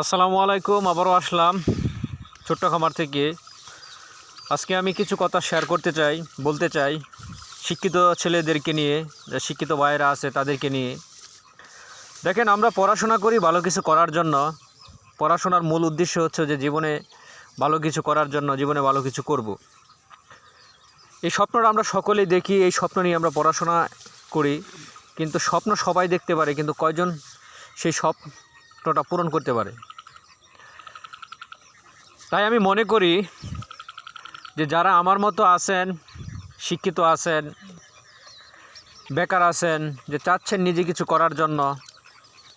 আসসালামু আলাইকুম। আবারও আসলাম ছোট্ট খামার থেকে। আজকে আমি কিছু কথা শেয়ার করতে চাই, বলতে চাই শিক্ষিত ছেলেদেরকে নিয়ে, যে শিক্ষিত ভাইয়েরা আছে তাদেরকে নিয়ে। দেখেন, আমরা পড়াশোনা করি ভালো কিছু করার জন্য। পড়াশোনার মূল উদ্দেশ্য হচ্ছে যে জীবনে ভালো কিছু করার জন্য, জীবনে ভালো কিছু করব। এই স্বপ্নটা আমরা সকলেই দেখি, এই স্বপ্ন নিয়ে আমরা পড়াশোনা করি। কিন্তু স্বপ্ন সবাই দেখতে পারে, কিন্তু কয়জন সেই স্বপ্নটা পূরণ করতে পারে? তাই আমি মনে করি যে যারা আমার মতো আছেন, শিক্ষিত আছেন, বেকার আছেন, যে চাচ্ছেন নিজে কিছু করার জন্য,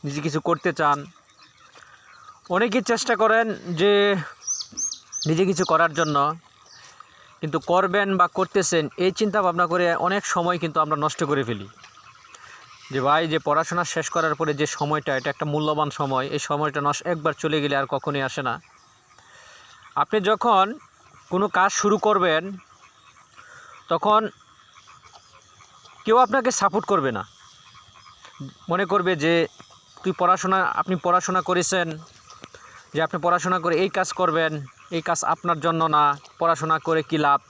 নিজে কিছু করতে চান, অনেকেই চেষ্টা করেন যে নিজে কিছু করার জন্য, কিন্তু করবেন বা করতেছেন এই চিন্তা ভাবনা করে অনেক সময় কিন্তু আমরা নষ্ট করে ফেলি। যে ভাই, যে পড়াশোনা শেষ করার পরে যে সময়টা, এটা একটা মূল্যবান সময়। এই সময়টা একবার চলে গেলে আর কখনোই আসে না। আপনি যখন কোনো কাজ শুরু করবেন, তখন কেউ আপনাকে সাপোর্ট করবে না। মনে করবে যে আপনি পড়াশোনা করেছেন, যে আপনি পড়াশোনা করে এই কাজ করবেন, এই কাজ আপনার জন্য না, পড়াশোনা করে কী লাভ,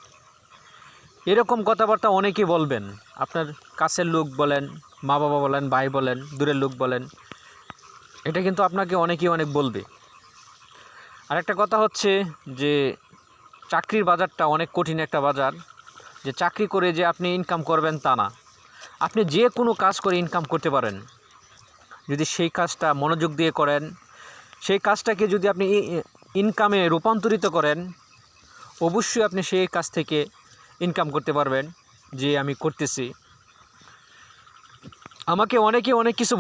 এরকম কথাবার্তা অনেকেই বলবেন। আপনার কাছের লোক বলেন, মা বাবা বলেন, ভাই বলেন, দূরের লোক বলেন, এটা কিন্তু আপনাকে অনেকেই অনেক বলবে। আরেকটা কথা হচ্ছে যে চাকরির বাজারটা অনেক কঠিন একটা বাজার। যে চাকরি করে যে আপনি ইনকাম করবেন তা না, আপনি যে কোনো কাজ করে ইনকাম করতে পারেন। যদি সেই কাজটা মনোযোগ দিয়ে করেন, সেই কাজটাকে যদি আপনি ইনকামে রূপান্তরিত করেন, অবশ্যই আপনি সেই কাজ থেকে ইনকাম করতে পারবেন। যে আমি করতেছি, আমাকে অনেকে অনেক কিছু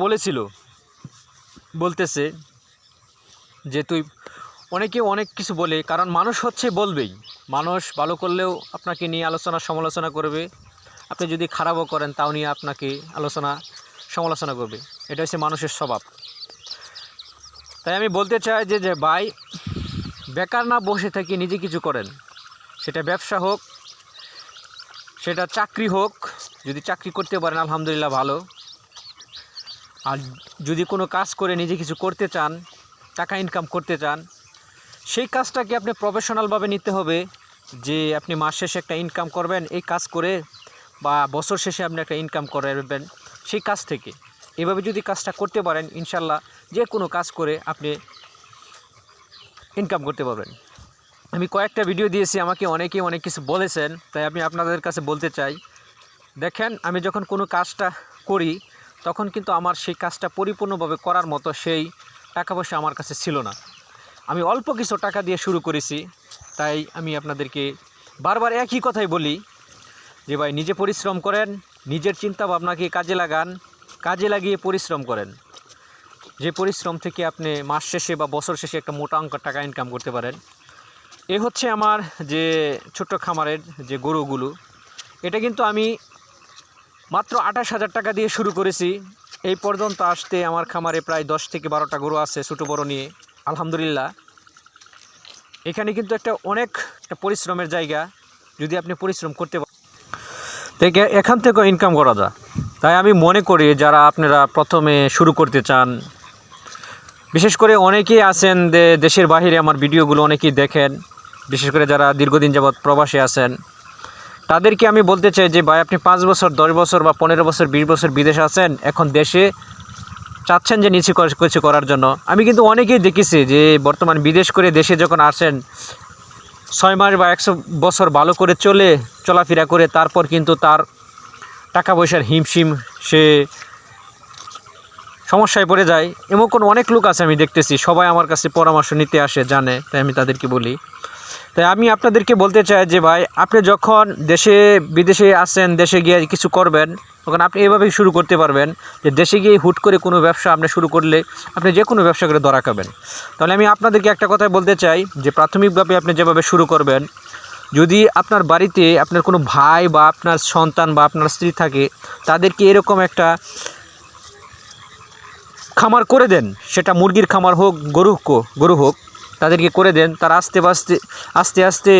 বলতেছে যে তুই, অনেকে অনেক কিছু বলে, কারণ মানুষ হচ্ছে বলবেই। মানুষ ভালো করলেও আপনাকে নিয়ে সমালোচনা করবে, আপনি যদি খারাপও করেন তাও নিয়ে আপনাকে সমালোচনা করবে। এটা হচ্ছে মানুষের স্বভাব। তাই আমি বলতে চাই যে ভাই, বেকার না বসে থেকে নিজে কিছু করেন। সেটা ব্যবসা হোক, সেটা চাকরি হোক। যদি চাকরি করতে পারেন আলহামদুলিল্লাহ ভালো। আর যদি কোনো কাজ করে নিজে কিছু করতে চান, টাকা ইনকাম করতে চান, সেই কাজটাকে আপনি প্রফেশনালভাবে নিতে হবে। যে আপনি মাস শেষে একটা ইনকাম করবেন এই কাজ করে, বা বছর শেষে আপনি একটা ইনকাম করবেন সেই কাজ থেকে। এভাবে যদি কাজটা করতে পারেন, ইনশাল্লাহ যে কোনো কাজ করে আপনি ইনকাম করতে পারবেন। আমি কয়েকটা ভিডিও দিয়েছি, আমাকে অনেকেই অনেক কিছু বলেছেন, তাই আমি আপনাদের কাছে বলতে চাই, দেখেন, আমি যখন কোনো কাজটা করি তখন কিন্তু আমার সেই কাজটা পরিপূর্ণভাবে করার মতো সেই টাকা পয়সা আমার কাছে ছিল না। আমি অল্প কিছু টাকা দিয়ে শুরু করেছি। তাই আমি আপনাদেরকে বারবার একই কথাই বলি যে ভাই, নিজে পরিশ্রম করেন, নিজের চিন্তা ভাবনাকে কাজে লাগান, কাজে লাগিয়ে পরিশ্রম করেন। যে পরিশ্রম থেকে আপনি মাস শেষে বা বছর শেষে একটা মোটা অঙ্কের টাকা ইনকাম করতে পারেন। এ হচ্ছে আমার যে ছোট্ট খামারের যে গরুগুলো, এটা কিন্তু আমি মাত্র 28,000 টাকা দিয়ে শুরু করেছি। এই পর্যন্ত আসতে আমার খামারে প্রায় 10 থেকে 12টা গরু আছে, ছোটো বড়ো নিয়ে। আলহামদুলিল্লাহ, এখানে কিন্তু অনেক পরিশ্রমের জায়গা। যদি আপনি পরিশ্রম করতে পারেন, এখান থেকেও ইনকাম করা যায়। তাই আমি মনে করি, যারা আপনারা প্রথমে শুরু করতে চান, বিশেষ করে অনেকেই আছেন দেশের বাইরে আমার ভিডিওগুলো অনেকেই দেখেন, বিশেষ করে যারা দীর্ঘদিন যাবৎ প্রবাসে আছেন, তাদেরকে আমি বলতে চাই যে ভাই, আপনি 5 বছর, 10 বছর বা 15 বছর, 20 বছর বিদেশে আছেন, এখন দেশে চাচ্ছেন যে নিচে কিছু করার জন্য। আমি কিন্তু অনেকেই দেখেছি যে বর্তমান বিদেশ করে দেশে যখন আসেন, 6 মাস বা 100 বছর ভালো করে চলাফেরা করে, তারপর কিন্তু তার টাকা পয়সার হিমশিম, সে সমস্যায় পড়ে যায়। এমন অনেক লোক আছে আমি দেখতেছি, সবাই আমার কাছে পরামর্শ নিতে আসে, জানে, তাই আমি তাদেরকে বলি। তাই আমি আপনাদেরকে বলতে চাই যে ভাই, আপনি যখন বিদেশে আসেন, দেশে গিয়ে কিছু করবেন, তখন আপনি এভাবেই শুরু করতে পারবেন। যে দেশে গিয়ে হুট করে কোনো ব্যবসা আপনি শুরু করলে আপনি যে কোনো ব্যবসা করে ধরা খাবেন। তাহলে আমি আপনাদেরকে একটা কথাই বলতে চাই যে প্রাথমিকভাবে আপনি যেভাবে শুরু করবেন, যদি আপনার বাড়িতে আপনার কোনো ভাই বা আপনার সন্তান বা আপনার স্ত্রী থাকে, তাদেরকে এরকম একটা খামার করে দেন। সেটা মুরগির খামার হোক, গরু হোক, তাদেরকে করে দেন। তারা আস্তে আস্তে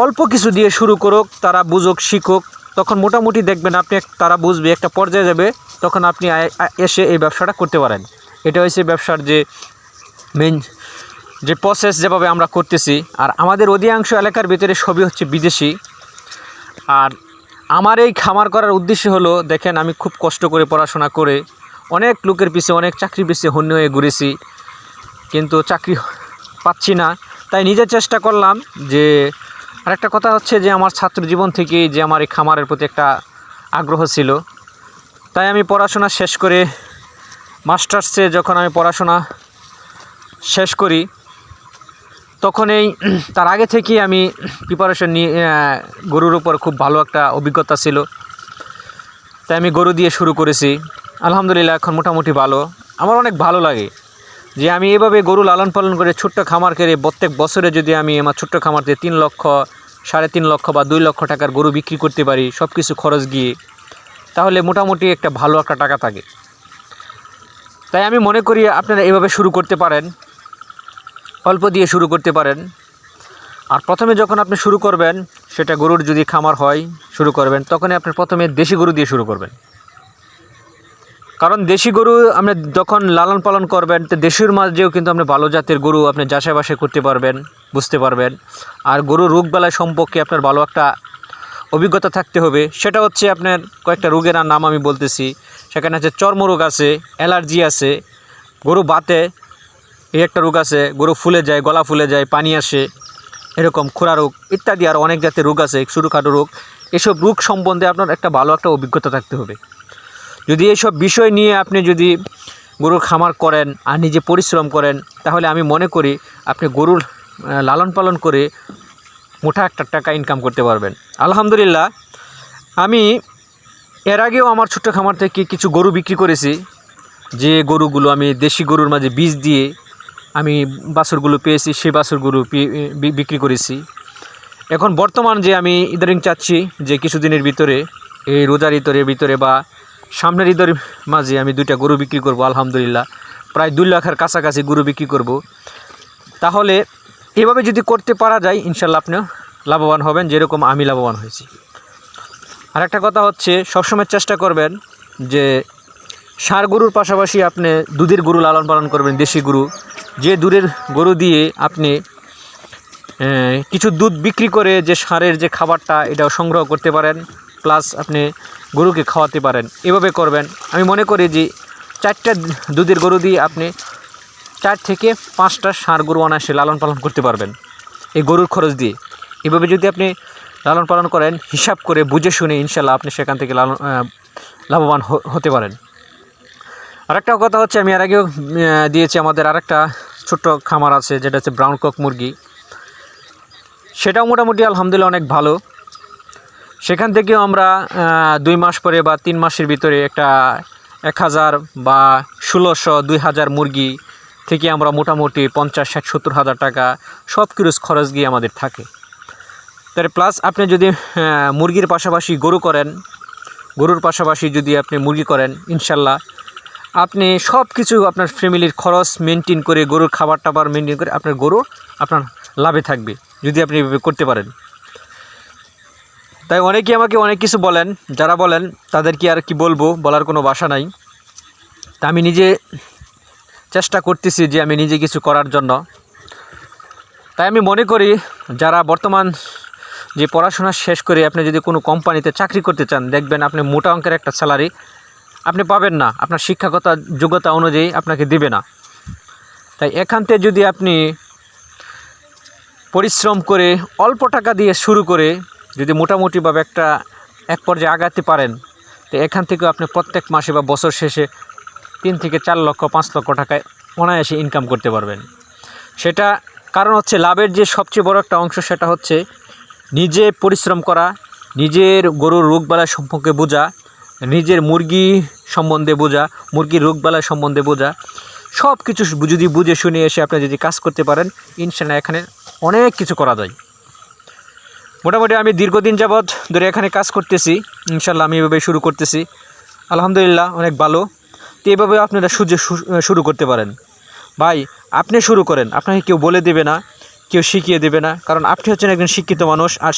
অল্প কিছু দিয়ে শুরু করুক, তারা বুঝুক, শিখুক। তখন মোটামুটি দেখবেন তারা বুঝবে, একটা পর্যায়ে যাবে, তখন আপনি এসে এই ব্যবসাটা করতে পারেন। এটা হচ্ছে ব্যবসার যে মেন যে প্রসেস যেভাবে আমরা করতেছি, আর আমাদের অধিকাংশ এলাকার ভিতরে সবই হচ্ছে বিদেশি। আর আমার এই খামার করার উদ্দেশ্য হলো, দেখেন আমি খুব কষ্ট করে পড়াশোনা করে অনেক লোকের পিছে, অনেক চাকরি পিছে হন্য হয়ে ঘুরেছি, কিন্তু চাকরি পাচ্ছি না। তাই নিজে চেষ্টা করলাম যে, আরেকটা কথা হচ্ছে যে আমার ছাত্র জীবন থেকেই যে আমার এই খামারের প্রতি একটা আগ্রহ ছিল। তাই আমি পড়াশোনা শেষ করে মাস্টার্সে যখন আমি পড়াশোনা শেষ করি, তখন তার আগে থেকেই আমি প্রিপারেশন নিয়ে গরুর উপর খুব ভালো একটা অভিজ্ঞতা ছিল। তাই আমি গরু দিয়ে শুরু করেছি। আলহামদুলিল্লাহ এখন মোটামুটি ভালো। আমার অনেক ভালো লাগে যে আমি এভাবে গরু লালন পালন করে ছোট্ট খামার করে প্রত্যেক বছরে যদি আমি আমার ছোট্ট খামার দিয়ে 3 লক্ষ, 3.5 লক্ষ বা 2 লক্ষ টাকার গরু বিক্রি করতে পারি, সব কিছু খরচ গিয়ে, তাহলে মোটামুটি একটা ভালো একটা টাকা থাকে। তাই আমি মনে করি আপনারা এভাবে শুরু করতে পারেন, অল্প দিয়ে শুরু করতে পারেন। আর প্রথমে যখন আপনি শুরু করবেন, সেটা গরুর যদি খামার হয় শুরু করবেন, তখনই আপনি প্রথমে দেশি গরু দিয়ে শুরু করবেন। কারণ দেশি গরু আপনি যখন লালন পালন করবেন, তো দেশির মাঝেও কিন্তু আপনি ভালো জাতের গরু আপনি যাচাই বাছাই করতে পারবেন, বুঝতে পারবেন। আর গরুর রোগবালাই সম্পর্কে আপনার ভালো একটা অভিজ্ঞতা থাকতে হবে। সেটা হচ্ছে আপনার কয়েকটা রোগের নাম আমি বলতেছি। সেখানে আছে চর্মরোগ আছে, অ্যালার্জি আছে, গরু বাতে এই একটা রোগ আছে, গরু ফুলে যায়, গলা ফুলে যায়, পানি আসে, এরকম খোরা রোগ ইত্যাদি আর অনেক জাতের রোগ আছে, ছোটোখাটো রোগ। এসব রোগ সম্বন্ধে আপনার একটা ভালো একটা অভিজ্ঞতা থাকতে হবে। যদি এইসব বিষয় নিয়ে আপনি যদি গরুর খামার করেন আর নিজে পরিশ্রম করেন, তাহলে আমি মনে করি আপনি গরুর লালন পালন করে মোটা একটা টাকা ইনকাম করতে পারবেন। আলহামদুলিল্লাহ আমি এর আগেও আমার ছোট্ট খামার থেকে কিছু গরু বিক্রি করেছি, যে গরুগুলো আমি দেশি গরুর মাঝে বীজ দিয়ে আমি বাছুরগুলো পেয়েছি, সেই বাছুরগুলো বিক্রি করেছি। এখন বর্তমান যে আমি ইদারিং চাচ্ছি যে কিছুদিনের ভিতরে, এই রোজার ঈদের ভিতরে বা সামনের ঈদের মাঝে আমি 2টা গরু বিক্রি করব। আলহামদুলিল্লাহ প্রায় 2 লাখের কাছাকাছি গরু বিক্রি করব। তাহলে এভাবে যদি করতে পারা যায়, ইনশাল্লাহ আপনিও লাভবান হবেন, যেরকম আমি লাভবান হয়েছি। আর একটা কথা হচ্ছে, সবসময় চেষ্টা করবেন যে ষাঁড় গরুর পাশাপাশি আপনি দুধের গরু লালন পালন করবেন, দেশি গরু। যে দুধের গরু দিয়ে আপনি কিছু দুধ বিক্রি করে যে ষাঁড়ের যে খাবারটা, এটাও সংগ্রহ করতে পারেন, প্লাস আপনি গরুকে খাওয়াতে পারেন। এভাবে করবেন। আমি মনে করি যে 4টা দুধের গরু দিয়ে আপনি 4 থেকে 5টা ষাঁড় গরু অনায়াসে লালন পালন করতে পারবেন এই গরুর খরচ দিয়ে। এভাবে যদি আপনি লালন পালন করেন, হিসাব করে বুঝে শুনে, ইনশাল্লাহ আপনি সেখান থেকে লাভবান হতে পারেন। আরেকটা কথা হচ্ছে, আমি এর আগেও দিয়েছি, আমাদের আরেকটা ছোট্ট খামার আছে, যেটা হচ্ছে ব্রাউন কক মুরগি। সেটাও মোটামুটি আলহামদুলিল্লাহ অনেক ভালো। সেখান থেকেও আমরা 2 মাস পরে বা 3 মাসের ভিতরে একটা 1000 বা 1600, 2000 মুরগি থেকে আমরা মোটামুটি 50, 60, 70 হাজার টাকা সব কিছু খরচ গিয়ে আমাদের থাকে। তার প্লাস আপনি যদি মুরগির পাশাপাশি গরু করেন, গরুর পাশাপাশি যদি আপনি মুরগি করেন, ইনশাল্লাহ আপনি সব কিছু আপনার ফ্যামিলির খরচ মেনটেন করে, গরুর খাবার টাবার মেনটেন করে আপনার গরু আপনার লাভে থাকবে, যদি আপনি এভাবে করতে পারেন। তাই অনেকেই আমাকে অনেক কিছু বলেন, যারা বলেন তাদেরকে আর কি বলবো, বলার কোনো ভাষা নাই। তা আমি নিজে চেষ্টা করতেছি যে আমি নিজে কিছু করার জন্য। তাই আমি মনে করি যারা বর্তমান যে পড়াশোনা শেষ করে আপনি যদি কোনো কোম্পানিতে চাকরি করতে চান, দেখবেন আপনি মোটা অঙ্কের একটা স্যালারি আপনি পাবেন না, আপনার শিক্ষাগত যোগ্যতা অনুযায়ী আপনাকে দেবে না। তাই এখান থেকে যদি আপনি পরিশ্রম করে অল্প টাকা দিয়ে শুরু করে যদি মোটামুটিভাবে এক পর্যায়ে আগাতে পারেন, তো এখান থেকে আপনি প্রত্যেক মাসে বা বছর শেষে 3 থেকে 4 লক্ষ, 5 লক্ষ টাকায় অনায়াসে ইনকাম করতে পারবেন। সেটা কারণ হচ্ছে লাভের যে সবচেয়ে বড় একটা অংশ, সেটা হচ্ছে নিজে পরিশ্রম করা, নিজের গরুর রোগবালাই সম্পর্কে বোঝা, নিজের মুরগি সম্বন্ধে বোঝা, মুরগির রোগবালাই সম্বন্ধে বোঝা, সব কিছু যদি বুঝে শুনে এসে আপনি যদি কাজ করতে পারেন, ইনশাল্লাহ এখানে অনেক কিছু করা যায়। মোটামুটি আমি দীর্ঘদিন যাবৎ ধরে এখানে কাজ করতেছি, ইনশাল্লাহ আমি এভাবে শুরু করতেছি, আলহামদুলিল্লাহ অনেক ভালো। তো এভাবে আপনারা শুরু করতে পারেন। ভাই আপনি শুরু করেন, আপনাকে কেউ বলে দেবে না, কেউ শিখিয়ে দেবে না, কারণ আপনি হচ্ছেন একজন শিক্ষিত মানুষ। আর